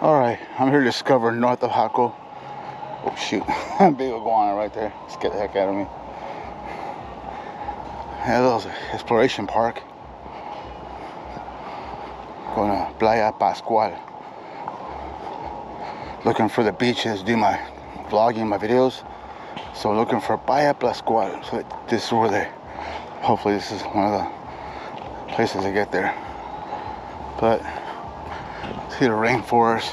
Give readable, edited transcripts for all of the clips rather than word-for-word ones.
Alright, I'm here to discover North of Jaco. Oh shoot, big iguana right there. Let's get the heck out of me. Yeah, that was an exploration park. Going to Playa Pascal. Looking for the beaches, do my vlogging, my videos. So looking for Playa Pascal. So this is where they, hopefully this is one of the places to get there. But see the rainforest,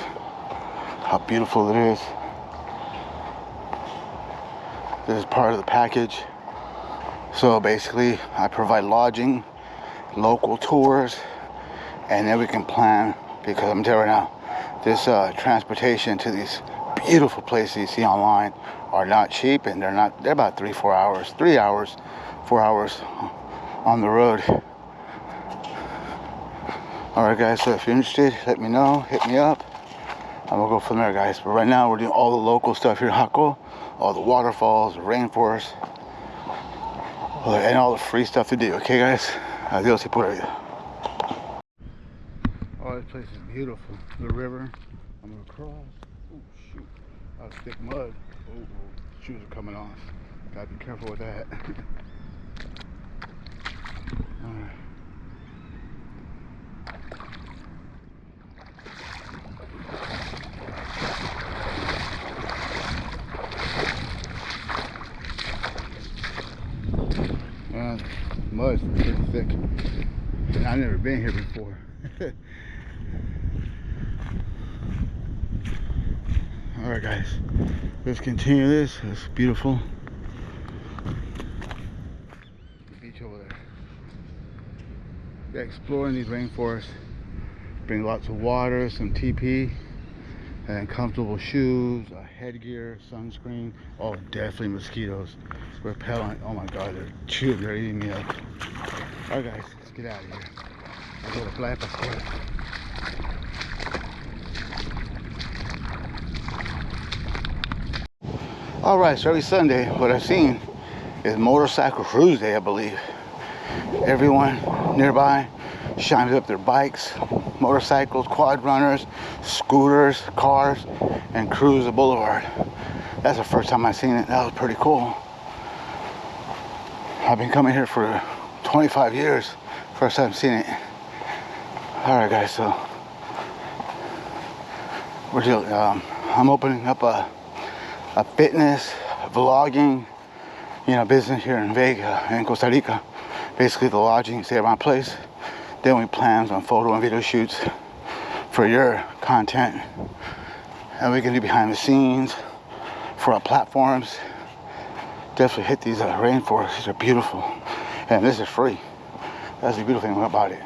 how beautiful it is. This is part of the package. So basically I provide lodging, local tours, and then we can plan, because I'm telling you right now, this transportation to these beautiful places you see online are not cheap, and they're about 3 hours on the road. Alright guys, so if you're interested, let me know, hit me up, and we'll go from there guys. But right now we're doing all the local stuff here in Jaco, all the waterfalls, the rainforest, and all the free stuff to do. Okay guys, adios y por ahí. Oh, this place is beautiful. The river, I'm gonna cross. Oh shoot, that was thick mud. Oh, shoes are coming off. Gotta be careful with that. Alright. Mud's pretty thick, and I've never been here before. Alright guys, let's continue this. It's beautiful. The beach over there. Yeah, exploring these rainforests. Bring lots of water, some TP, and comfortable shoes, headgear, sunscreen. Oh, definitely mosquitoes. Repellent. Oh my god, they're eating me up. Alright guys, let's get out of here. Let's go to Playa Pascal. Alright, so every Sunday what I've seen is Motorcycle Cruise Day, I believe. Everyone nearby shines up their bikes, motorcycles, quad runners, scooters, cars, and cruise the boulevard. That's the first time I've seen it. That was pretty cool. I've been coming here for 25 years. First time seeing it. Alright guys, so I'm opening up a fitness vlogging, business here in Vega, in Costa Rica. Basically the lodging, stay at my place. Then we plan on photo and video shoots for your content. And we can do behind the scenes for our platforms. Definitely hit these rainforests. These are beautiful. And this is free. That's the beautiful thing about it.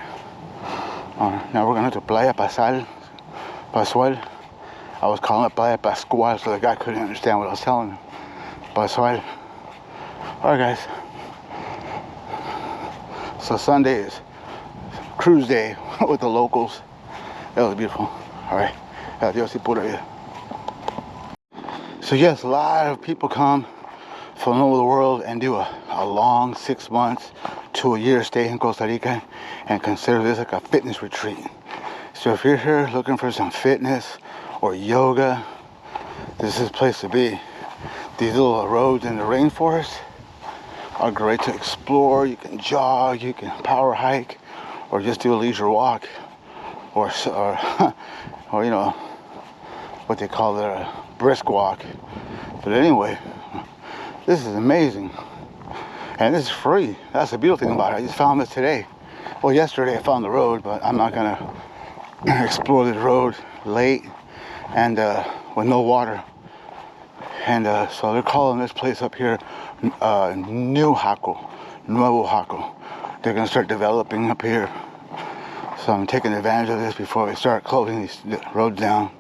Now we're going to Playa Pascal. I was calling it Playa Pascal so the guy couldn't understand what I was telling him. Pascal. Alright guys. So Sunday is cruise day with the locals. That was beautiful. Alright. Adios y pura vida. So yes, a lot of people come from all over the world and do a long 6 months to a year stay in Costa Rica and consider this like a fitness retreat. So if you're here looking for some fitness or yoga, this is the place to be. These little roads in the rainforest are great to explore. You can jog, you can power hike, or just do a leisure walk, or what they call their brisk walk. But anyway, this is amazing, and this is free. That's the beautiful thing about it. I just found this today. Well, yesterday I found the road, but I'm not gonna explore the road late and with no water. And so they're calling this place up here Nuevo Jaco. They're gonna start developing up here. So I'm taking advantage of this before we start closing these roads down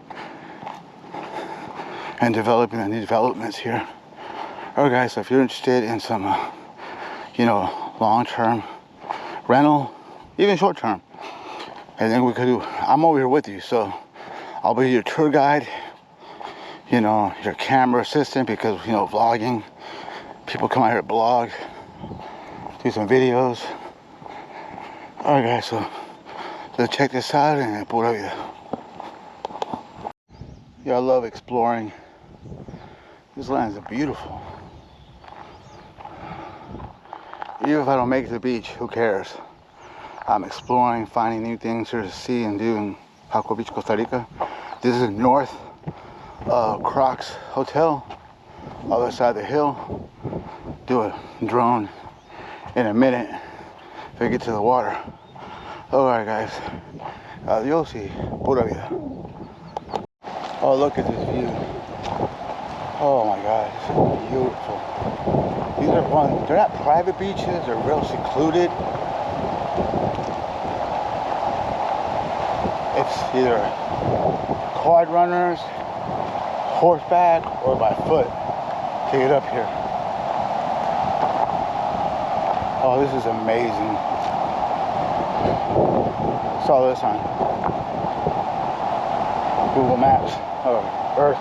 and developing the new developments here. Alright guys, so if you're interested in some long-term rental, even short-term, and then we could do, I'm over here with you, so I'll be your tour guide, your camera assistant, because vlogging, people come out here to blog, do some videos. Alright guys, so let's check this out and pura vida. Yeah, I love exploring. This land is beautiful. Even if I don't make it to the beach, who cares? I'm exploring, finding new things here to see and do in Pascal Beach, Costa Rica. This is North of Crocs Hotel, other side of the hill. Do a drone in a minute if I get to the water. Alright guys, adios y pura vida. Oh, look at this view. Oh my God, it's beautiful. These are they're not private beaches, they're real secluded. It's either quad runners, horseback, or by foot to get up here. Oh, this is amazing. Saw this on Google Maps, Earth.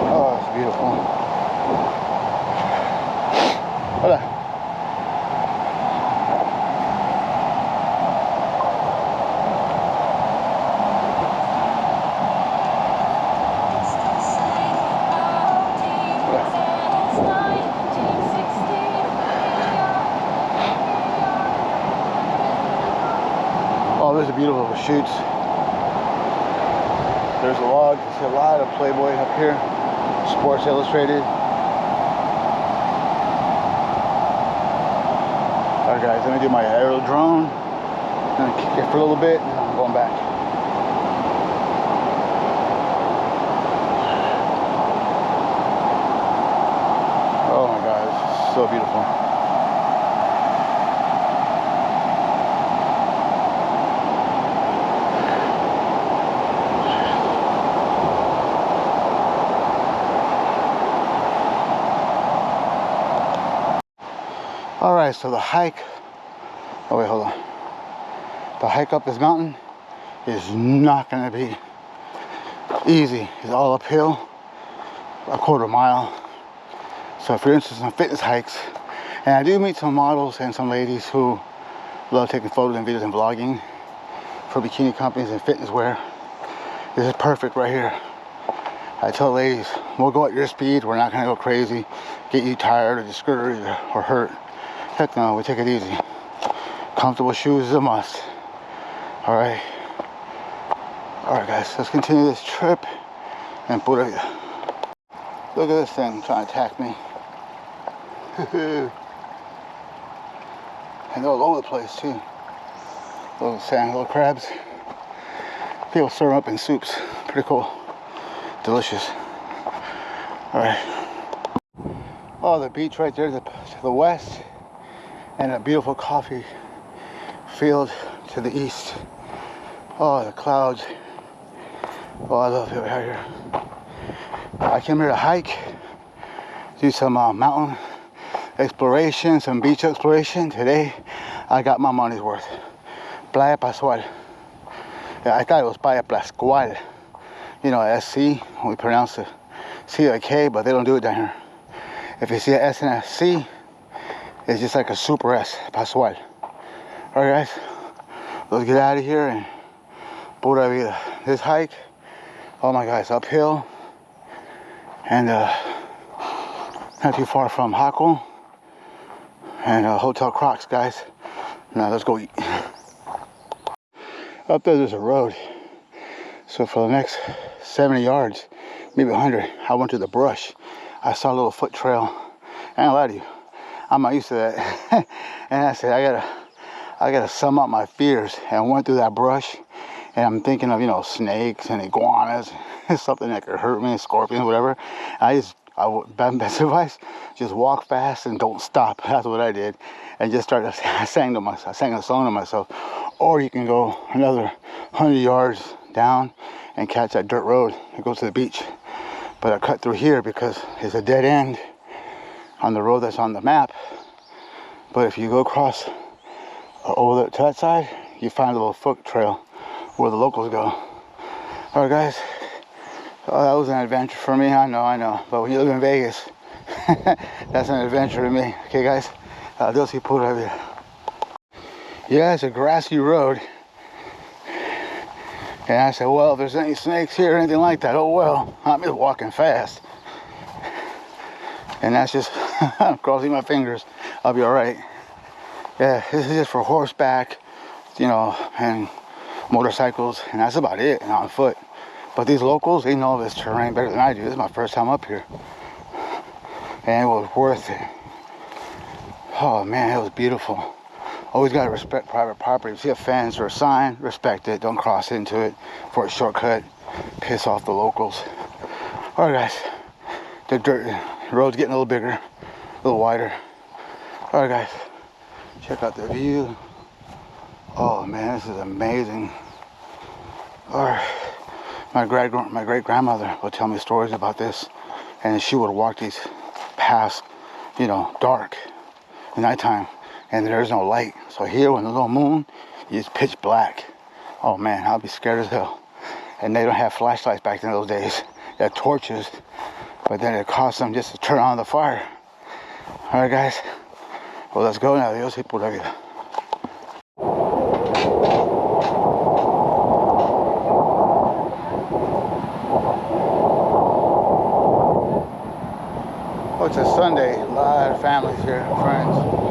Oh, it's beautiful. Hola. Oh, there's a beautiful shoots. There's a log. You see a lot of Playboy up here. Sports Illustrated. Alright guys, let me do my aerial drone. I'm gonna kick it for a little bit and I'm going back. Oh my God, it's so beautiful. Alright, so the hike, oh wait, hold on. The hike up this mountain is not gonna be easy. It's all uphill, a quarter mile. So if you're interested in fitness hikes, and I do meet some models and some ladies who love taking photos and videos and vlogging for bikini companies and fitness wear, this is perfect right here. I tell ladies, we'll go at your speed, we're not gonna go crazy, get you tired or discouraged or hurt. Heck no, we take it easy. Comfortable shoes is a must. Alright. Alright guys, let's continue this trip and pura vida. Look at this thing trying to attack me. And they're all over the place too. Little sand, little crabs. People serve them up in soups. Pretty cool. Delicious. Alright. Oh, the beach right there to the west. And a beautiful coffee field to the east. Oh, the clouds. Oh, I love it right here. I came here to hike, do some mountain exploration, some beach exploration. Today, I got my money's worth. Playa Pascal. Yeah, I thought it was Playa Pascal. You know, SC, we pronounce the C like K, but they don't do it down here. If you see an S and a C, it's just like a super S, Pascal. Alright guys, let's get out of here and pura vida. This hike, oh my God, it's uphill and not too far from Jaco and Hotel Crocs, guys. Now let's go eat. Up there's a road, so for the next 70 yards, maybe 100, I went to the brush. I saw a little foot trail. I ain't lie to you, I'm not used to that. And I said, I gotta sum up my fears, and went through that brush, and I'm thinking of, you know, snakes and iguanas, something that could hurt me, scorpions, whatever. Best advice, just walk fast and don't stop. That's what I did, and just started. I sang a song to myself. Or you can go another 100 yards down and catch that dirt road that goes to the beach. But I cut through here because it's a dead end on the road that's on the map. But if you go across over to that side, you find a little foot trail where the locals go. All right, guys. Oh, that was an adventure for me. I know. But when you live in Vegas, that's an adventure to me. Okay, guys. Adiós y pura vida. Yeah, it's a grassy road. And I said, well, if there's any snakes here or anything like that, oh well, I'm just walking fast. And that's just, I'm crossing my fingers. I'll be all right. Yeah, this is just for horseback, you know, and motorcycles, and that's about it, and on foot. But these locals, they know this terrain better than I do. This is my first time up here. And it was worth it. Oh man, it was beautiful. Always gotta respect private property. If you see a fence or a sign, respect it. Don't cross into it for a shortcut. Piss off the locals. All right, guys. The road's getting a little bigger, a little wider. All right, guys. Check out the view. Oh man, this is amazing. All right. My great grandmother would tell me stories about this, and she would walk these paths, you know, dark, nighttime. And there's no light. So here, when there's no moon, it's pitch black. Oh man, I'll be scared as hell. And they don't have flashlights back in those days. They had torches, but then it cost them just to turn on the fire. All right, guys. Well, let's go now. Adiós y pura vida. Oh, it's a Sunday. A lot of families here, friends.